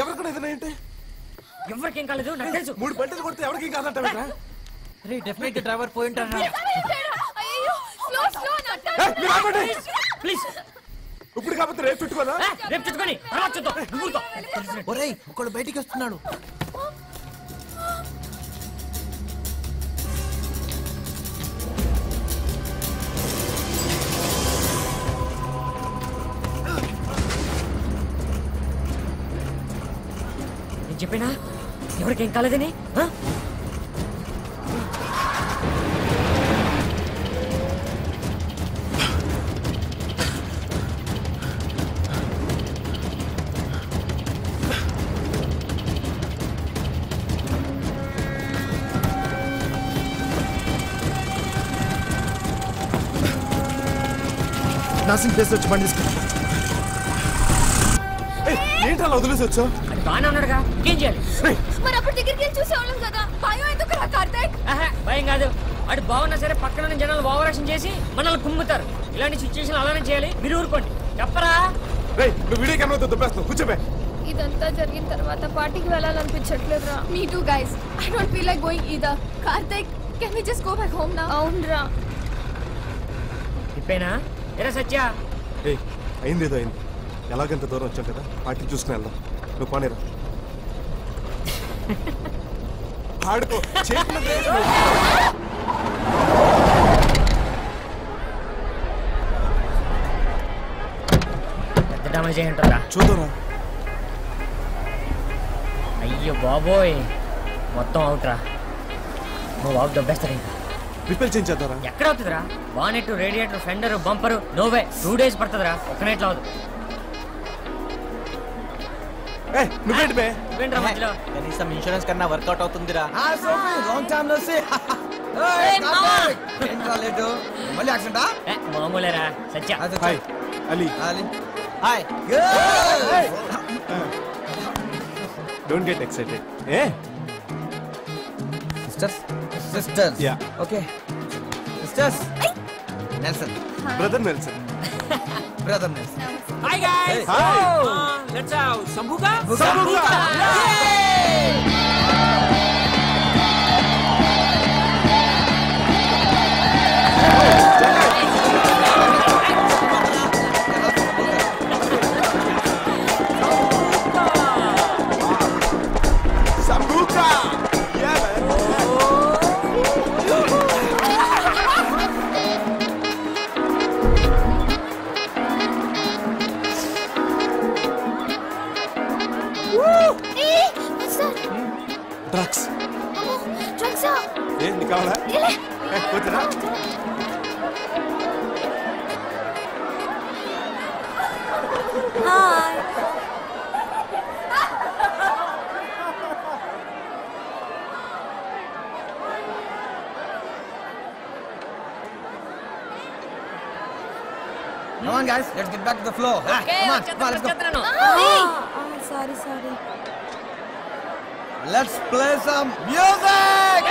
ఎవరికైనా ఏదైనా ఏంటి? ఎవరికేం కాలేదు నాకు తెలుసు. 3 పంటలు కొడితే ఎవరికేం కాదంటావేంట్రా? రే డెఫినెట్ గా డ్రైవర్ పోయి ఉంటారా? ప్లీజ్ ఇప్పుడు కాకపోతే రేపు చుట్టుకోదా? రేపు చుట్టుకొని తర్వాత చూద్దాం. ఒరేయ్ ఒకడు బయటికి వస్తున్నాడు. నేను చెప్పినా ఎవరికేం కాలేదని. నాసింగ్ ప్లేస్ వచ్చి బండి తీసుకుని ఏంటి అలా వదిలేసి వచ్చావు? అది బాగానే ఉన్నాడుగా, ఏం చేయాలి? మరి అప్పుడు దగ్గరికి వెళ్ళి చూసేవాళ్ళం కదా, భయం ఎందుకు రా కార్తీక్? భయం కాదు, వాడు బాగున్నా సరే పక్కన ఉన్న జనాలు ఓవరాక్షన్ చేసి మనల్ని కుమ్ముతారు. ఇలాంటి సిచ్యువేషన్ అలానే చేయాలి. మీరు ఊరుకోండి. చెప్పరా? నువ్వు వీడియో కెమెరాతో దుబ్బేస్తావు. కూర్చోబే. ఇదంతా జరిగిన తర్వాత పార్టీకి వెళ్ళాలనిపించట్లేదు రా. Me too guys, I don't feel like going either. Karthik, can we just go back home now? అవునరా. ఇప్పేనా ఎరా సత్య? అయింది ఏదో అయింది. ఎలాగంత దూరం వచ్చాం కదా, పార్టీ చూసుకుని వెళ్దాం. నువ్వు పోనేరా. ఆడుకో. పెద్ద డ్యామేజ్ అయి ఉంటుందా? చూద్దాం. అయ్యో బాబోయ్, మొత్తం అవుట్రా. నువ్వు అవుట్ దొబ్బేస్తాడు. ఇంకా రిపేర్ చేయించేద్దారా? ఎక్కడ అవుతుందిరా? Bonnet, radiator, fender, bumper, no way 2 days పడుతుందిరా. ఒక్క నైట్లో అవుతుంది. నువ్వేంటి బే? నువ్వేంట్రా మధ్యలో? కనీసం ఇన్సూరెన్స్ కన్నా వర్కౌట్ అవుతుందిరా. మామూలేరా Satya. Hi Ali. Hi. Don't get excited. Sisters yeah. Okay sisters. Nelson. Brother Nelson. Brother Nelson. Hi guys. Let's have sambuca. Drugs. Drugs ఏంటి కావాలా? కూతురా? Hi. Come on guys, let's get back to the flow. Come on, let's go. Sorry. Let's play some music.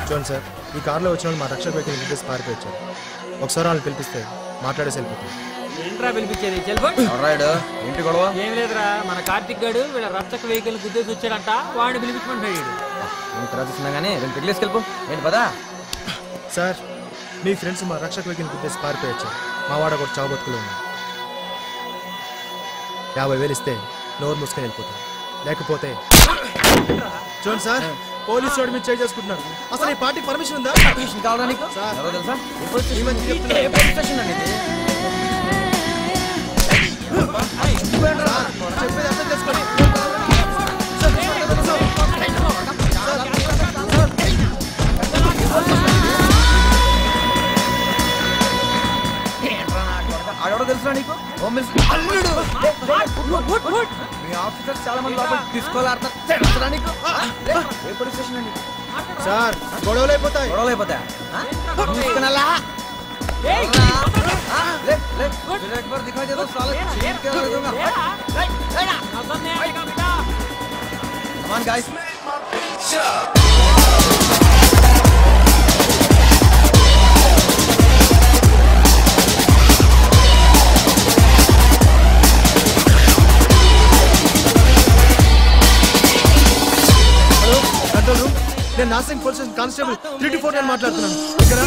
చూడండి sir, ఈ కార్లో వచ్చిన వాళ్ళు మా రక్షక వెహికల్ గుద్దేసి పారిపోయారు. ఒకసారి వాళ్ళని పిలిపిస్తే మాట్లాడేసి వెళ్ళిపోతాం. ఏంట్రా పిలిపించేది చెల్బట్ ఏంటి గొడవ? ఏం లేదురా, మన కార్తిక్ గాడు వీళ్ళ రక్షక వెహికల్ గుద్దేసి వచ్చాడంట, వాడిని పిలిపించమంటాడు. తర్వాత చూస్తున్నా కానీ రెండు పిల్లలేసుకెళ్ళిపో. ఏంటి పదా? సార్, మీ ఫ్రెండ్స్ మా రక్షక వెహికల్ గుద్దేసి పారిపోయారు. మా వాడ కూడా చావు బతుకులు ఉన్నాయి. 50,000 ఇస్తే నోరు మూసుకొని వెళ్ళిపోతాం. లేకపోతే చూడండి సార్, పోలీసు వాడి మీద చేయి చేసుకుంటున్నారు. అసలు ఈ పార్టీకి పర్మిషన్ ఉందా? పర్మిషన్ కావాలా నీకు? ఎవరో తెలుసా? ఈ మధ్య చెప్తున్నారు. ఏ పోలీస్ స్టేషన్ అండి ఇది? చెప్పేది అర్థం చేసుకోండి. ఆడెవడో తెలుసా నీకు? హోమ్ మినిస్టర్ అల్లుడు. మీ ఆఫీసర్స్ చాలా మంది లోపల తీసుకోవాలంటారు. తెలుసా నీకు? ఏ పోలీస్ స్టేషన్ అండి? సార్, గొడవలు అయిపోతాయి. గొడవలు అయిపోతా? తీసుకునలా? एक बार दिखाई दे दो साले छीन के रख दूंगा. Come on guys. Hello, control room. నేను నాసింగ్ పోలీస్ స్టేషన్ కానిస్టేబుల్ 324 మాట్లాడుతున్నాను. ఇక్కడ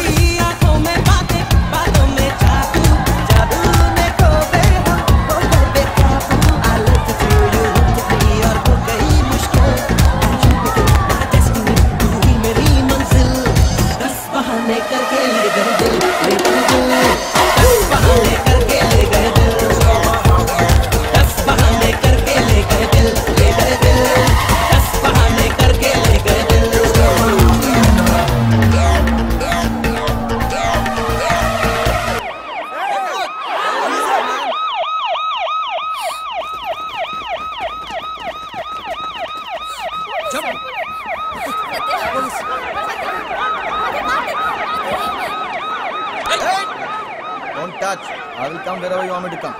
Don't touch. I will come wherever you want me to come.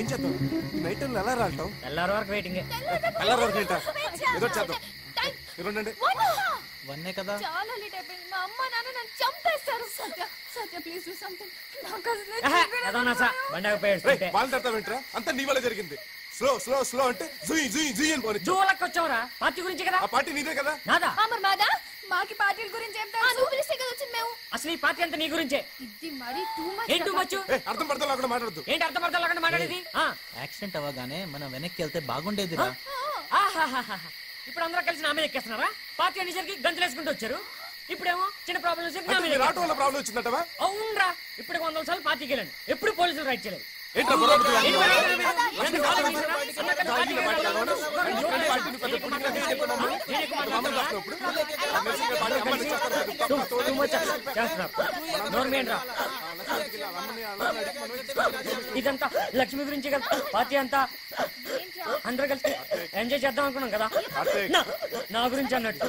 ఏం చేద్దాం? నైట్ టైంలో ఎలా రావటం? తెల్లారి వరకు వెయిటింగ్. తెల్లారి వరకు ఏంటా? ఏదో చేద్దాం. ఇవ్వండి. వన్నే కదా. చాలా లేట్ అయిపోయింది. మా అమ్మ నాన్న నన్ను చంపేస్తారు. Satya Satya please do something. నాకు అసలు ఏదో నా సా బండి ఆగిపోయాడు. వాళ్ళని తడతా వింటరా? అంతా నీ వల్ల జరిగింది. స్లో స్లో స్లో అంటే జుయి జుయి జుయి అని పోనీ. జూలకి వచ్చావురా. పార్టీ గురించి కదా. ఆ పార్టీ నీదే కదా? నాదా? మరి మాదా? మాకి పార్టీల గురించి ఏం తెలుసు? నువ్వు పిలిస్తే కదా వచ్చింది మేము. అసలు ఈ పార్టీ అంతా నీ గురించే. ఇది మరి టూ మచ్. ఏం టూ మచ్? అర్థం పడతా లేకుండా మాట్లాడద్దు. ఏంటి అర్థం పడతా లేకుండా మాట్లాడేది? యాక్సిడెంట్ అవ్వగానే మనం వెనక్కి వెళ్తే బాగుండేదిరా. ఇప్పుడు అందరూ కలిసి నా మీద ఎక్కేస్తున్నారా? పార్టీ అనేసరికి గంతులు వేసుకుంటూ వచ్చారు. ఇప్పుడేమో చిన్న ప్రాబ్లం వచ్చి నా మీద మీరు ఆటో వల్ల ప్రాబ్లం వచ్చిందటవా? అవునరా ఇప్పుడు 100 సార్లు పార్టీకి వెళ్ళండి ఎప్పుడు పోలీసులు రైట్ చేయలేదు ఏంట్రా గొడవ పెట్టుకున్నారు? ఇదంతా లక్ష్మి గురించి కదా పార్టీ అంతా అందరూ కలిసి ఎంజాయ్ చేద్దాం అనుకున్నాం కదా నా గురించి అన్నట్టు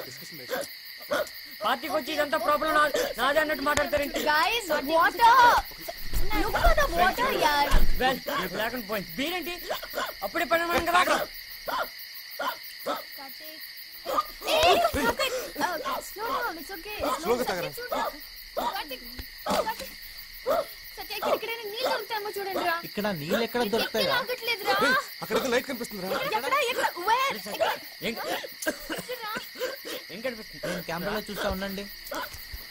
పార్టీకి వచ్చి ఇదంతా ప్రాబ్లం నాదే అన్నట్టు మాట్లాడతారేంటి లేకుండా పోయింది బీరేంటి అప్పుడే పడినాం కదా స్లోగా తాగరా. ఇక్కడ నీళ్ళు ఎక్కడ దొరుకుతాయా? అక్కడైతే లైట్ కనిపిస్తుందిరా. ఏం కనిపిస్తుంది నేను కెమెరాలో చూస్తా ఉండండి.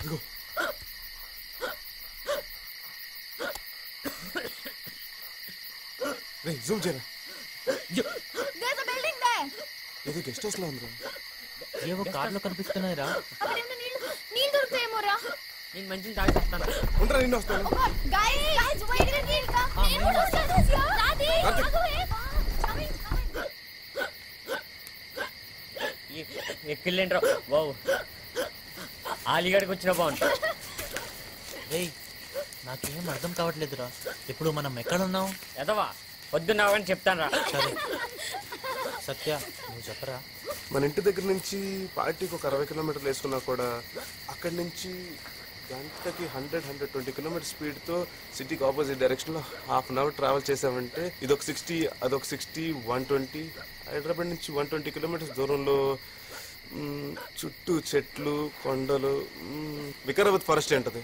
ఇదిగో రే జూమ్ చేయరా. ఏదో గెస్ట్ హౌస్ లో ఉందిరా. ఏవో కార్లో కనిపిస్తున్నాయిరా. నీళ్ళు దొరుకుతాయేమోరా. నేను మంచిని తాగి చెప్తాను ఉండరా నిన్న వస్తాను. ఎక్కిళ్ళేంట్రా బాబు ఆలిగడికి వచ్చిన బాగుంది రేయ్ నాకేం అర్థం కావట్లేదురా. ఇప్పుడు మనం ఎక్కడ ఉన్నాం? ఎదవా పొద్దున్నావని చెప్తాను రా సరే సత్య నువ్వు చెప్పరా. మన ఇంటి దగ్గర నుంచి పార్టీకి ఒక 60 కిలోమీటర్లు వేసుకున్నా కూడా అక్కడి నుంచి గంటకి 100-120 కిలోమీటర్ స్పీడ్తో సిటీకి ఆపోజిట్ డైరెక్షన్లో హాఫ్ అన్ అవర్ ట్రావెల్ చేసామంటే ఇదొక 60 అదొక 60 120 హైదరాబాద్ నుంచి 120 కిలోమీటర్స్ దూరంలో చుట్టూ చెట్లు కొండలు వికారాబాద్ ఫారెస్ట్ ఏంటది.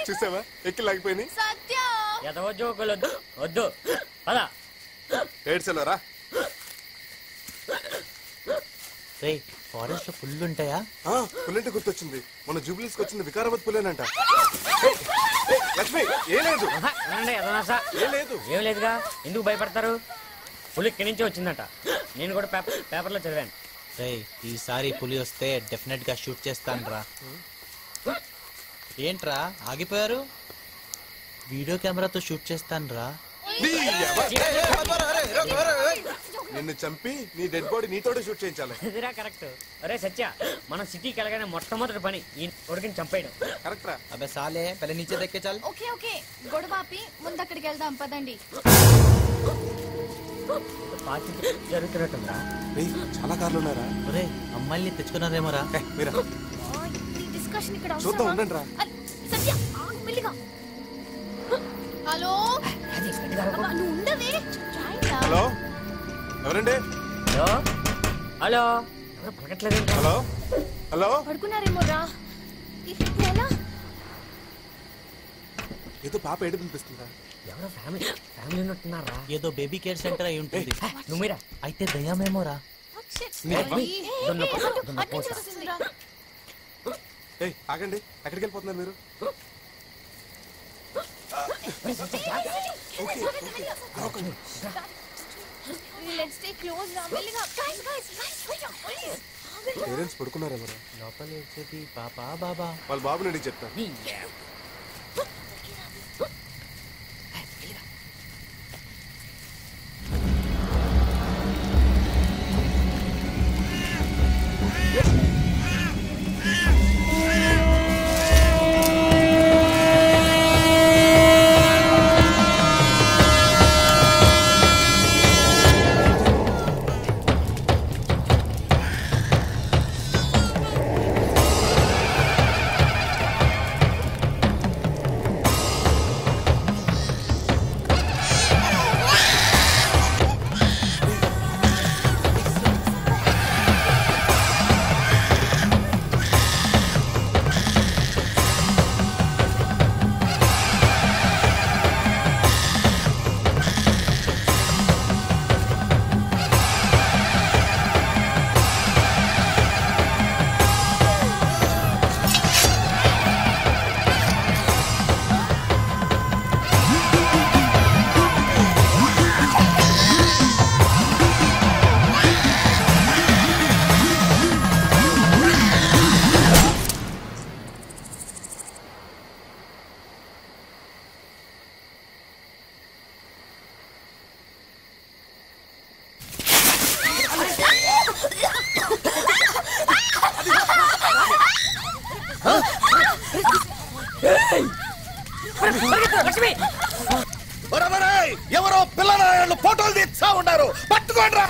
చూసావా ఎక్కి లాగిపోయినాయి. ఎదవ జోకులు వద్దు వద్దు పదా ఏడ్చలేరా. రేయ్ ఫారెస్ట్ లో ఫుల్ ఉంటాయా? పుల్లంటే గుర్తొచ్చింది మన జూబ్లీస్కి వచ్చింది వికారాబాద్ పుల్లేనంట. లక్ష్మి ఏ లేదు ఏం లేదు ఏం లేదుగా ఎందుకు భయపడతారు పులి ఇక్కడి నుంచి వచ్చిందట నేను కూడా పేపర్లో చదివాను. రేయ్ ఈసారి పులి వస్తే డెఫినెట్ గా షూట్ చేస్తాను రా. ఏంట్రా ఆగిపోయారు? వీడియో కెమెరాతో షూట్ చేస్తాను రా. నిన్ను చంపి నీ డెడ్ బాడీ నీతోనే షూట్ చేయించాలి. అదిరా కరెక్ట్. అరే సత్య మనం సిటీకి వెళ్ళగానే మొట్టమొదటి పని ఈ కొడుకుని చంపేయడం. కరెక్ట్ రా. అబే సాలే పहले नीचे देख के चल. ఓకే ఓకే గొడవాపి ముందు అక్కడికి వెళ్దాం పదండి. పార్టీ జరుగుతున్నట్టుందా? చాలా కార్లు ఉన్నారా? ఒరే అమ్మాయిల్ని తెచ్చుకున్నారేమోరా. మీరా ఈ డిస్కషన్ ఇక్కడ చూద్దాం ఉండండి రా. సత్య మెల్లిగా. హలో నువ్వు ఉండవే. హలో ఎవరండి? హలో హలో ఎవరు పలకట్లేదండి. హలో హలో పడుకున్నారేమో రా. ఇప్పుడు ఎలా? ఏదో పాప ఏడు వినిపిస్తుందా? ఎవరో ఫ్యామిలీ ఉన్నట్టున్నారా? ఏదో బేబీ కేర్ సెంటర్ అయి ఉంటుంది. నువ్వు మీరా అయితే దయ్యమేమోరా. ఏయ్ ఆగండి ఎక్కడికి వెళ్ళిపోతున్నారు మీరు? పేరెంట్స్ పడుకున్నారేమో. లోపల వచ్చేది పాపా బాబా. వాళ్ళ బాబుని అడిగి చెప్తాను. లక్ష్మి ఎవరో పిల్లలు ఫోటోలు తీస్తా ఉన్నారు, పట్టుకోండి రా.